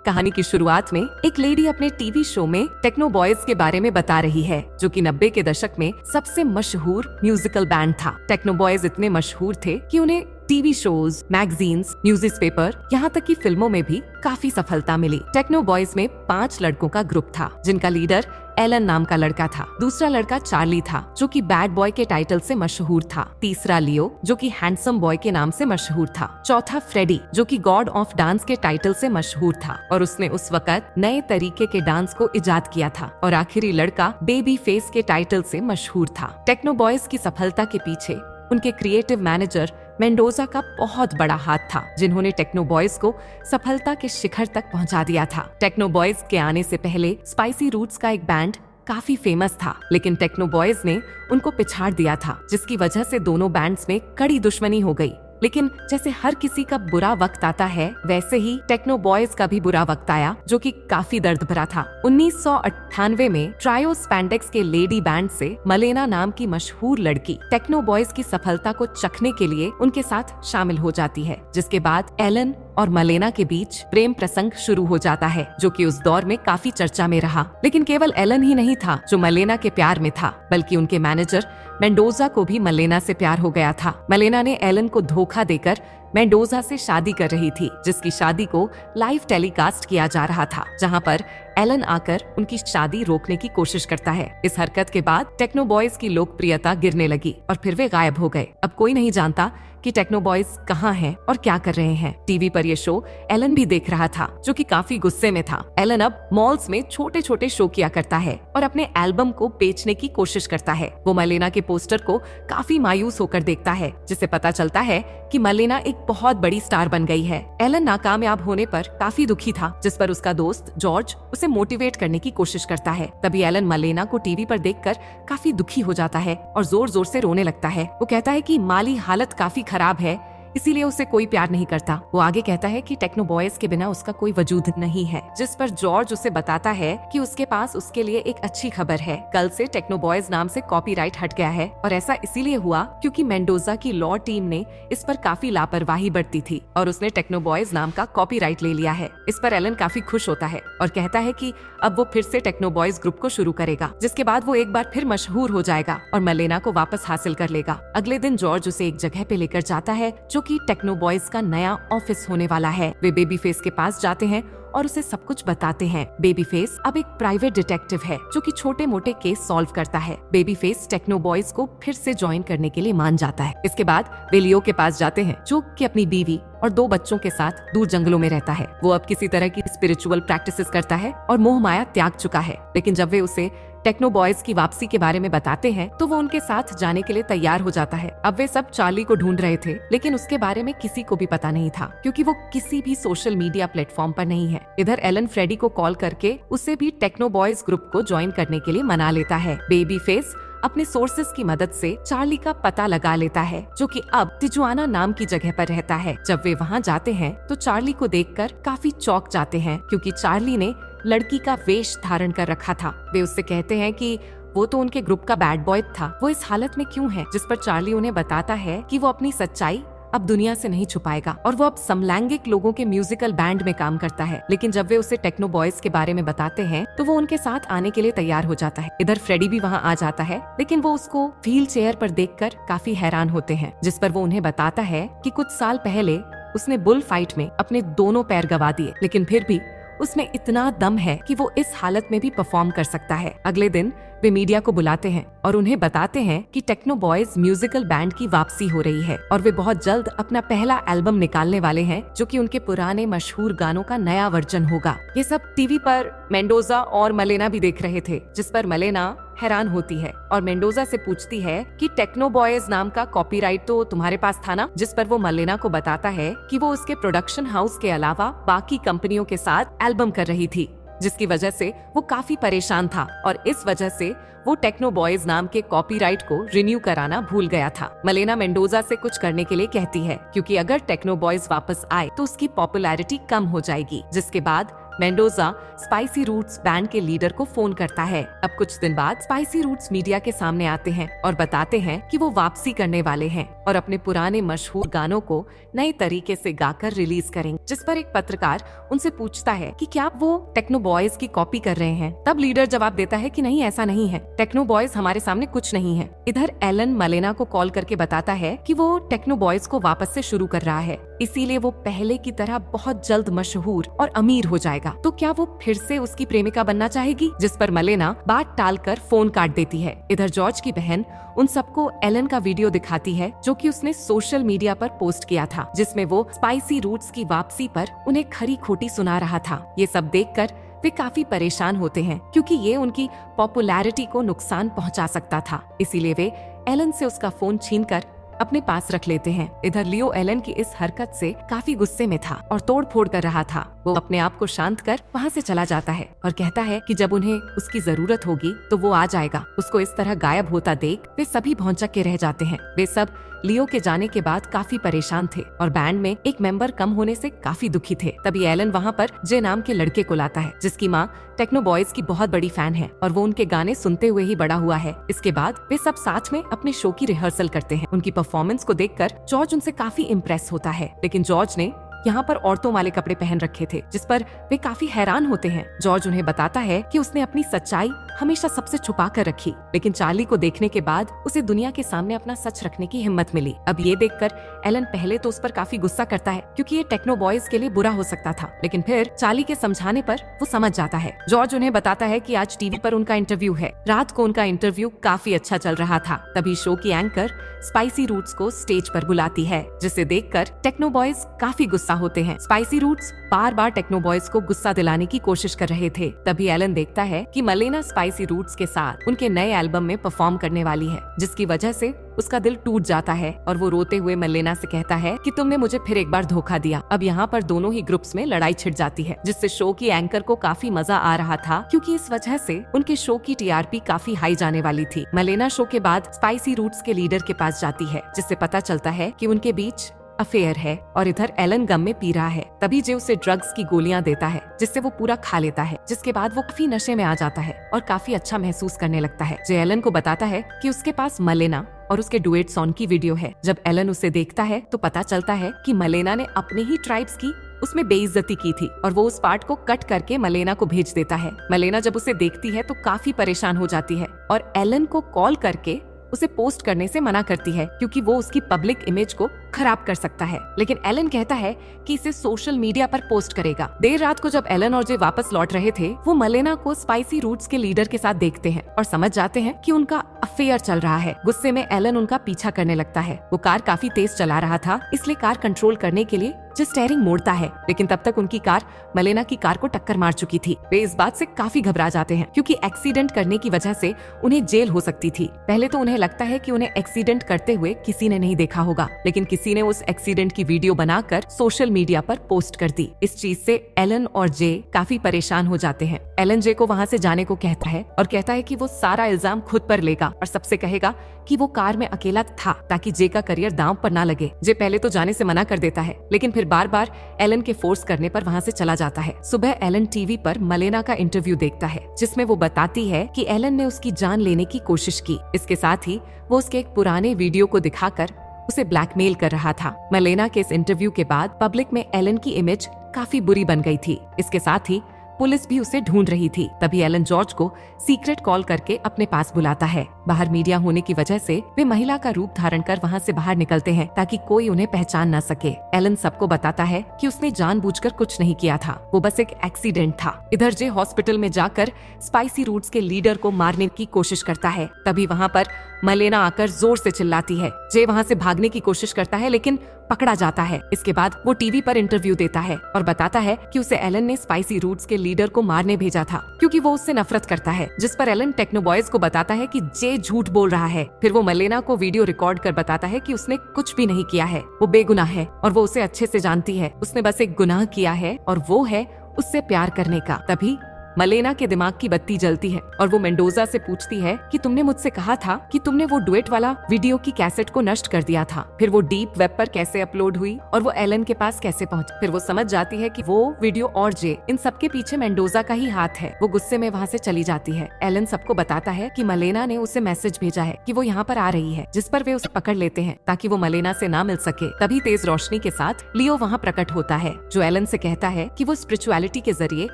कहानी की शुरुआत में एक लेडी अपने टीवी शो में टेक्नो बॉयज के बारे में बता रही है, जो कि 90 के दशक में सबसे मशहूर म्यूजिकल बैंड था। टेक्नो बॉयज इतने मशहूर थे कि उन्हें टीवी शोज, मैगजीन्स, न्यूज़पेपर, यहाँ तक कि फिल्मों में भी काफी सफलता मिली। टेक्नो बॉयज में 5 लड़कों का ग्रुप था, जिनका लीडर एलन नाम का लड़का था। दूसरा लड़का चार्ली था, जो कि बैड बॉय के टाइटल से मशहूर था। तीसरा लियो, जो कि हैंडसम बॉय के नाम से मशहूर था। चौथा फ्रेडी, जो कि गॉड ऑफ डांस के टाइटल से मशहूर था और उसने उस वक्त नए तरीके के डांस को इजाद किया था। और आखिरी लड़का बेबी फेस के टाइटल से मशहूर था। टेक्नो बॉयज की सफलता के पीछे उनके क्रिएटिव मैनेजर मेंडोजा का बहुत बड़ा हाथ था, जिन्होंने टेक्नो बॉयज को सफलता के शिखर तक पहुंचा दिया था। टेक्नो बॉयज के आने से पहले स्पाइसी रूट्स का एक बैंड काफी फेमस था, लेकिन टेक्नो बॉयज ने उनको पिछाड़ दिया था, जिसकी वजह से दोनों बैंड्स में कड़ी दुश्मनी हो गई। लेकिन जैसे हर किसी का बुरा वक्त आता है, वैसे ही टेक्नो बॉयज का भी बुरा वक्त आया, जो कि काफी दर्द भरा था। 1998 में ट्रायो स्पैंडेक्स के लेडी बैंड से मलेना नाम की मशहूर लड़की टेक्नो बॉयज की सफलता को चखने के लिए उनके साथ शामिल हो जाती है, जिसके बाद एलन और मलेना के बीच प्रेम प्रसंग शुरू हो जाता है, जो कि उस दौर में काफी चर्चा में रहा। लेकिन केवल एलन ही नहीं था जो मलेना के प्यार में था, बल्कि उनके मैनेजर मेंडोजा को भी मलेना से प्यार हो गया था। मलेना ने एलन को धोखा देकर मेंडोजा से शादी कर रही थी, जिसकी शादी को लाइव टेलीकास्ट किया जा रहा था, जहां पर एलन आकर उनकी शादी रोकने की कोशिश करता है। इस हरकत के बाद टेक्नो बॉयज की लोकप्रियता गिरने लगी और फिर वे गायब हो गए। अब कोई नहीं जानता कि टेक्नो बॉयज कहाँ हैं और क्या कर रहे हैं। टीवी पर ये शो एलन भी देख रहा था, जो कि काफी गुस्से में था। एलन अब मॉल्स में छोटे छोटे शो किया करता है और अपने एल्बम को बेचने की कोशिश करता है। वो मलेना के पोस्टर को काफी मायूस होकर देखता है, जिससे पता चलता है कि मलेना एक बहुत बड़ी स्टार बन गई है। एलन नाकामयाब होने पर काफी दुखी था, जिस पर उसका दोस्त जॉर्ज उसे मोटिवेट करने की कोशिश करता है। तभी एलन मलेना को टीवी पर देखकर काफी दुखी हो जाता है और जोर जोर से रोने लगता है। वो कहता है कि माली हालत काफी खराब है, इसीलिए उसे कोई प्यार नहीं करता। वो आगे कहता है कि टेक्नो बॉयज के बिना उसका कोई वजूद नहीं है, जिस पर जॉर्ज उसे बताता है कि उसके पास उसके लिए एक अच्छी खबर है। कल से टेक्नो बॉयज नाम से कॉपीराइट हट गया है और ऐसा इसीलिए हुआ क्योंकि मेंडोजा की लॉ टीम ने इस पर काफी लापरवाही बरती थी और उसने टेक्नो बॉयज नाम का कॉपीराइट ले लिया है। इस पर एलन काफी खुश होता है और कहता है कि अब वो फिर से टेक्नो बॉयज ग्रुप को शुरू करेगा, जिसके बाद वो एक बार फिर मशहूर हो जाएगा और मलेना को वापस हासिल कर लेगा। अगले दिन जॉर्ज उसे एक जगह पे लेकर जाता है, जो कि टेक्नो बॉयज का नया ऑफिस होने वाला है। वे बेबी फेस के पास जाते हैं और उसे सब कुछ बताते हैं। बेबी फेस अब एक प्राइवेट डिटेक्टिव है, जो कि छोटे मोटे केस सॉल्व करता है। बेबी फेस टेक्नो बॉयज को फिर से ज्वाइन करने के लिए मान जाता है। इसके बाद वे लियो के पास जाते हैं, जो कि अपनी बीवी और 2 बच्चों के साथ दूर जंगलों में रहता है। वो अब किसी तरह की स्पिरिचुअल प्रैक्टिसेस करता है और मोह माया त्याग चुका है। लेकिन जब वे उसे टेक्नो बॉयज की वापसी के बारे में बताते हैं, तो वो उनके साथ जाने के लिए तैयार हो जाता है। अब वे सब चार्ली को ढूंढ रहे थे, लेकिन उसके बारे में किसी को भी पता नहीं था, क्योंकि वो किसी भी सोशल मीडिया प्लेटफॉर्म पर नहीं है। इधर एलन फ्रेडी को कॉल करके उसे भी टेक्नो बॉयज ग्रुप को ज्वाइन करने के लिए मना लेता है। बेबी फेस अपने सोर्सेस की मदद से चार्ली का पता लगा लेता है, जो कि अब तिजुआना नाम की जगह पर रहता है। जब वे वहाँ जाते हैं तो चार्ली को देखकर काफी चौंक जाते हैं, क्योंकि चार्ली ने लड़की का वेश धारण कर रखा था। वे उससे कहते हैं कि वो तो उनके ग्रुप का बैड बॉय था, वो इस हालत में क्यों है। जिस पर चार्ली उन्हें बताता है कि वो अपनी सच्चाई अब दुनिया से नहीं छुपाएगा और वो अब समलैंगिक लोगों के म्यूजिकल बैंड में काम करता है। लेकिन जब वे उसे टेक्नो बॉयज के बारे में बताते हैं, तो वो उनके साथ आने के लिए तैयार हो जाता है। इधर फ्रेडी भी वहाँ आ जाता है, लेकिन वो उसको व्हील चेयर पर देखकर काफी हैरान होते हैं। जिस पर वो उन्हें बताता है कि कुछ साल पहले उसने बुल फाइट में अपने दोनों पैर गवा दिए, लेकिन फिर भी उसमें इतना दम है कि वो इस हालत में भी परफॉर्म कर सकता है। अगले दिन वे मीडिया को बुलाते हैं और उन्हें बताते हैं कि टेक्नो बॉयज म्यूजिकल बैंड की वापसी हो रही है और वे बहुत जल्द अपना पहला एल्बम निकालने वाले हैं, जो कि उनके पुराने मशहूर गानों का नया वर्जन होगा। ये सब टीवी पर मेंडोजा और मलेना भी देख रहे थे, जिस पर मलेना हैरान होती है और मेंडोजा से पूछती है कि टेक्नो बॉयज नाम का कॉपीराइट तो तुम्हारे पास था ना। जिस पर वो मलेना को बताता है कि वो उसके प्रोडक्शन हाउस के अलावा बाकी कंपनियों के साथ एल्बम कर रही थी, जिसकी वजह से वो काफी परेशान था और इस वजह से वो टेक्नो बॉयज नाम के कॉपीराइट को रिन्यू कराना भूल गया था। मलेना मेंडोजा से कुछ करने के लिए कहती है, क्योंकि अगर टेक्नो बॉयज वापस आए तो उसकी पॉपुलैरिटी कम हो जाएगी। जिसके बाद मेंडोजा स्पाइसी रूट्स बैंड के लीडर को फोन करता है। अब कुछ दिन बाद स्पाइसी रूट्स मीडिया के सामने आते हैं और बताते हैं कि वो वापसी करने वाले हैं और अपने पुराने मशहूर गानों को नए तरीके से गाकर रिलीज करेंगे। जिस पर एक पत्रकार उनसे पूछता है कि क्या वो टेक्नो बॉयज की कॉपी कर रहे हैं। तब लीडर जवाब देता है कि नहीं, ऐसा नहीं है, टेक्नो बॉयज हमारे सामने कुछ नहीं है। इधर एलन मलेना को कॉल करके बताता है कि वो टेक्नो बॉयज को वापस से शुरू कर रहा है, इसीलिए वो पहले की तरह बहुत जल्द मशहूर और अमीर हो जाएगा। तो क्या वो फिर से उसकी प्रेमिका बनना चाहेगी? जिस पर मलेना बात टालकर फोन काट देती है। इधर जॉर्ज की बहन उन सबको एलन का वीडियो दिखाती है जो कि उसने सोशल मीडिया पर पोस्ट किया था, जिसमें वो स्पाइसी रूट्स की वापसी पर उन्हें खरी खोटी सुना रहा था। ये सब देखकर वे काफी परेशान होते हैं क्योंकि ये उनकी पॉपुलैरिटी को नुकसान पहुंचा सकता था। इसीलिए वे एलन से उसका फोन छीनकर अपने पास रख लेते हैं। इधर लियो एलन की इस हरकत से काफी गुस्से में था और तोड़ फोड़ कर रहा था। वो अपने आप को शांत कर वहाँ से चला जाता है और कहता है कि जब उन्हें उसकी जरूरत होगी तो वो आ जाएगा। उसको इस तरह गायब होता देख वे सभी भौंचक के रह जाते हैं। वे सब लियो के जाने के बाद काफी परेशान थे और बैंड में एक मेंबर कम होने से काफी दुखी थे। तभी एलन वहाँ पर जे नाम के लड़के को लाता है जिसकी माँ टेक्नो बॉयज की बहुत बड़ी फैन है और वो उनके गाने सुनते हुए ही बड़ा हुआ है। इसके बाद वे सब साथ में अपने शो की रिहर्सल करते हैं। उनकी परफॉर्मेंस को देखकर जॉर्ज उनसे काफी इम्प्रेस होता है, लेकिन जॉर्ज ने यहाँ पर औरतों वाले कपड़े पहन रखे थे, जिस पर वे काफी हैरान होते हैं। जॉर्ज उन्हें बताता है कि उसने अपनी सच्चाई हमेशा सबसे छुपा कर रखी, लेकिन चार्ली को देखने के बाद उसे दुनिया के सामने अपना सच रखने की हिम्मत मिली। अब ये देखकर एलन पहले तो उस पर काफी गुस्सा करता है क्योंकि ये टेक्नो बॉयज के लिए बुरा हो सकता था, लेकिन फिर चार्ली के समझाने पर वो समझ जाता है। जॉर्ज उन्हें बताता है कि आज टीवी पर उनका इंटरव्यू है। रात को उनका इंटरव्यू काफी अच्छा चल रहा था। तभी शो की एंकर स्पाइसी रूट्स को स्टेज पर बुलाती है, जिसे देखकर टेक्नो बॉयज काफी गुस्सा होते हैं। स्पाइसी रूट्स बार बार टेक्नो बॉयज को गुस्सा दिलाने की कोशिश कर रहे थे। तभी एलन देखता है कि मलेना स्पाइसी रूट्स के साथ उनके नए एल्बम में परफॉर्म करने वाली है, जिसकी वजह से उसका दिल टूट जाता है और वो रोते हुए मलेना से कहता है कि तुमने मुझे फिर एक बार धोखा दिया। अब यहाँ पर दोनों ही ग्रुप्स में लड़ाई छिड़ जाती है, जिससे शो की एंकर को काफी मजा आ रहा था क्योंकि इस वजह से उनके शो की टीआरपी काफी हाई जाने वाली थी। मलेना शो के बाद स्पाइसी रूट्स के लीडर के पास जाती है, जिससे पता चलता है कि उनके बीच अफेयर है और इधर एलन गम में पी रहा है। तभी जे उसे ड्रग्स की गोलियां देता है, जिससे वो पूरा खा लेता है, जिसके बाद वो काफी नशे में आ जाता है और काफी अच्छा महसूस करने लगता है। जे एलन को बताता है कि उसके पास मलेना और उसके डुएट सॉन्ग की वीडियो है। जब एलन उसे देखता है तो पता चलता है कि मलेना ने अपने ही ट्राइब्स की उसमें बेइज्जती की थी और वो उस पार्ट को कट करके मलेना को भेज देता है। मलेना जब उसे देखती है तो काफी परेशान हो जाती है और एलन को कॉल करके उसे पोस्ट करने से मना करती है क्योंकि वो उसकी पब्लिक इमेज को खराब कर सकता है, लेकिन एलन कहता है कि इसे सोशल मीडिया पर पोस्ट करेगा। देर रात को जब एलन और जे वापस लौट रहे थे, वो मलेना को स्पाइसी रूट्स के लीडर के साथ देखते हैं और समझ जाते हैं कि उनका अफेयर चल रहा है। गुस्से में एलन उनका पीछा करने लगता है। वो कार काफी तेज चला रहा था, इसलिए कार कंट्रोल करने के लिए जो स्टीयरिंग मोड़ता है, लेकिन तब तक उनकी कार मलेना की कार को टक्कर मार चुकी थी। वे इस बात से काफी घबरा जाते हैं क्योंकि एक्सीडेंट करने की वजह से उन्हें जेल हो सकती थी। पहले तो उन्हें लगता है कि उन्हें एक्सीडेंट करते हुए किसी ने नहीं देखा होगा, लेकिन किसी ने उस एक्सीडेंट की वीडियो बनाकर सोशल मीडिया पर पोस्ट कर दी। इस चीज से एलन और जे काफी परेशान हो जाते हैं। एलन जे को वहाँ से जाने को कहता है और कहता है कि वो सारा इल्जाम खुद पर लेगा और सबसे कहेगा कि वो कार में अकेला था ताकि जे का करियर दांव पर ना लगे। जे पहले तो जाने से मना कर देता है, लेकिन फिर बार बार एलन के फोर्स करने पर वहाँ से चला जाता है। सुबह एलन टीवी पर मलेना का इंटरव्यू देखता है, जिसमें वो बताती है कि एलन ने उसकी जान लेने की कोशिश की। इसके साथ ही वो उसके एक पुराने वीडियो को दिखाकर उसे ब्लैकमेल कर रहा था। मलेना के इस इंटरव्यू के बाद पब्लिक में एलन की इमेज काफी बुरी बन गई थी। इसके साथ ही पुलिस भी उसे ढूंढ रही थी। तभी एलन जॉर्ज को सीक्रेट कॉल करके अपने पास बुलाता है। बाहर मीडिया होने की वजह से वे महिला का रूप धारण कर वहाँ से बाहर निकलते हैं ताकि कोई उन्हें पहचान न सके। एलन सबको बताता है कि उसने जानबूझकर कुछ नहीं किया था, वो बस एक एक्सीडेंट था। इधर जे हॉस्पिटल में जाकर स्पाइसी रूट्स के लीडर को मारने की कोशिश करता है। तभी वहाँ पर मलेना आकर जोर से चिल्लाती है। जे वहाँ से भागने की कोशिश करता है लेकिन पकड़ा जाता है। इसके बाद वो टीवी पर इंटरव्यू देता है और बताता है कि उसे एलन ने स्पाइसी रूट्स के लीडर को मारने भेजा था क्योंकि वो उससे नफरत करता है। जिस पर एलन टेक्नो बॉयज को बताता है कि जे झूठ बोल रहा है। फिर वो मलेना को वीडियो रिकॉर्ड कर बताता है कि उसने कुछ भी नहीं किया है, वो बेगुनाह है और वो उसे अच्छे से जानती है। उसने बस एक गुनाह किया है और वो है उससे प्यार करने का। तभी मलेना के दिमाग की बत्ती जलती है और वो मेंडोजा से पूछती है कि तुमने मुझसे कहा था कि तुमने वो डुएट वाला वीडियो की कैसेट को नष्ट कर दिया था, फिर वो डीप वेब पर कैसे अपलोड हुई और वो एलन के पास कैसे पहुंची। फिर वो समझ जाती है कि वो वीडियो और जे इन सबके पीछे मेंडोजा का ही हाथ है। वो गुस्से में वहाँ से चली जाती है। एलन सबको बताता है कि मलेना ने उसे मैसेज भेजा है कि वो यहाँ पर आ रही है, जिस पर वे उसे पकड़ लेते हैं ताकि वो मलेना से ना मिल सके। तभी तेज रोशनी के साथ लियो वहाँ प्रकट होता है, जो एलन से कहता है कि वो स्पिरिचुअलिटी के जरिए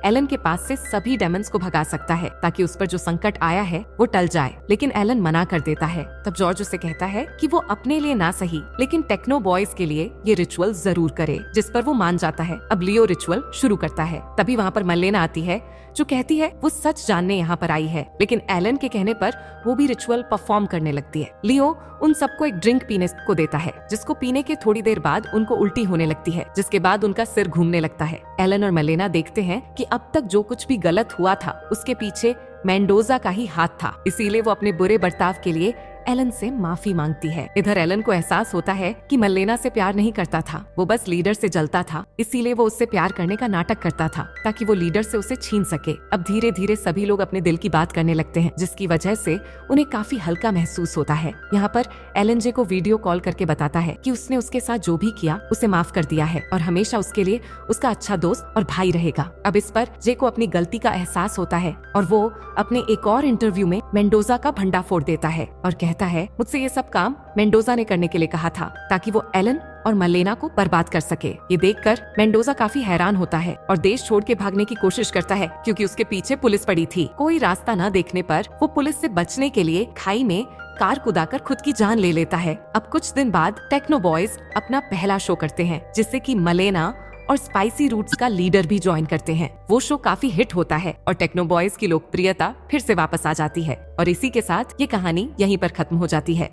एलन के पास से सभी डेमन्स को भगा सकता है ताकि उस पर जो संकट आया है वो टल जाए। लेकिन एलन मना कर देता है। तब जॉर्ज उसे कहता है कि वो अपने लिए ना सही लेकिन टेक्नो बॉयज के लिए ये रिचुअल जरूर करे, जिस पर वो मान जाता है। अब लियो रिचुअल शुरू करता है। तभी वहाँ पर मलेना आती है, जो कहती है वो सच जानने यहाँ पर आई है, लेकिन एलन के कहने पर वो भी रिचुअल परफॉर्म करने लगती है। लियो उन सबको एक ड्रिंक पीने को देता है, जिसको पीने के थोड़ी देर बाद उनको उल्टी होने लगती है, जिसके बाद उनका सिर घूमने लगता है। एलन और मलेना देखते हैं कि अब तक जो कुछ भी गलत हुआ था उसके पीछे मेंडोजा का ही हाथ था, इसीलिए वो अपने बुरे बर्ताव के लिए एलन से माफी मांगती है। इधर एलन को एहसास होता है कि मलेना से प्यार नहीं करता था, वो बस लीडर से जलता था, इसीलिए वो उससे प्यार करने का नाटक करता था ताकि वो लीडर से उसे छीन सके। अब धीरे धीरे सभी लोग अपने दिल की बात करने लगते हैं, जिसकी वजह से उन्हें काफी हल्का महसूस होता है। यहाँ पर एलन जे को वीडियो कॉल करके बताता है कि उसने उसके साथ जो भी किया उसे माफ कर दिया है और हमेशा उसके लिए उसका अच्छा दोस्त और भाई रहेगा। अब इस पर जे को अपनी गलती का एहसास होता है और वो अपने एक और इंटरव्यू में मेंडोजा का भंडा फोड़ देता है और कहता है मुझसे ये सब काम मेंडोजा ने करने के लिए कहा था ताकि वो एलन और मलेना को बर्बाद कर सके। ये देखकर मेंडोजा काफी हैरान होता है और देश छोड़ के भागने की कोशिश करता है, क्योंकि उसके पीछे पुलिस पड़ी थी। कोई रास्ता न देखने पर वो पुलिस से बचने के लिए खाई में कार कुदाकर खुद की जान ले लेता है। अब कुछ दिन बाद टेक्नो बॉयज अपना पहला शो करते हैं, जिससे कि मलेना और स्पाइसी रूट्स का लीडर भी ज्वाइन करते हैं। वो शो काफी हिट होता है और टेक्नो बॉयज की लोकप्रियता फिर से वापस आ जाती है और इसी के साथ ये कहानी यहीं पर खत्म हो जाती है।